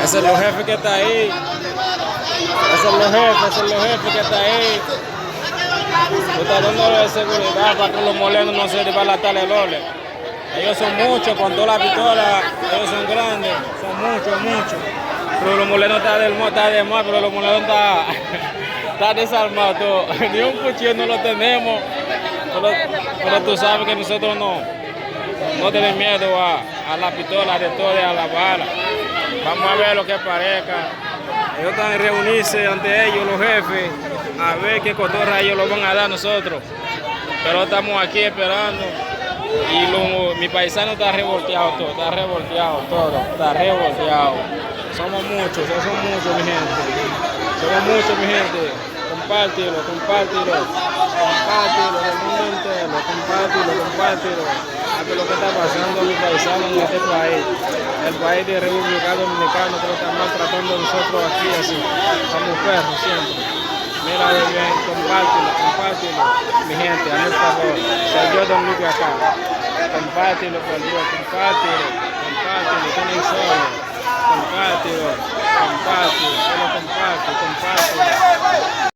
Ese es los jefes que está ahí. Esos son los jefes que está ahí. Está dándole seguridad para que los molenos no se desbaratan el ole. Ellos son muchos, con toda la pistola, ellos son grandes, son muchos. Pero los molenos está de más, pero los molenos está desarmado todo. Ni un cuchillo no lo tenemos. Pero tú sabes que nosotros no tenemos miedo a la pistola de todo y a la bala. Vamos a ver lo que parezca. Ellos están a reunirse ante ellos, los jefes, a ver qué cotorra ellos lo van a dar a nosotros. Pero estamos aquí esperando. Y mi paisano está revolteado todo, está revolteado. Somos muchos, mi gente. Somos muchos, mi gente. Compártelo del mundo entero, compártelo. A ver lo que está pasando mi paisano en este país. El país de República Dominicana que lo están maltratando a nosotros aquí así, como perros siempre. Mira, bebé, compártelo, mi gente, a mi favor. Soy yo Dominico acá. Compártelo, por Dios, compártelo, tienen solo. Compártelo, solo comparte.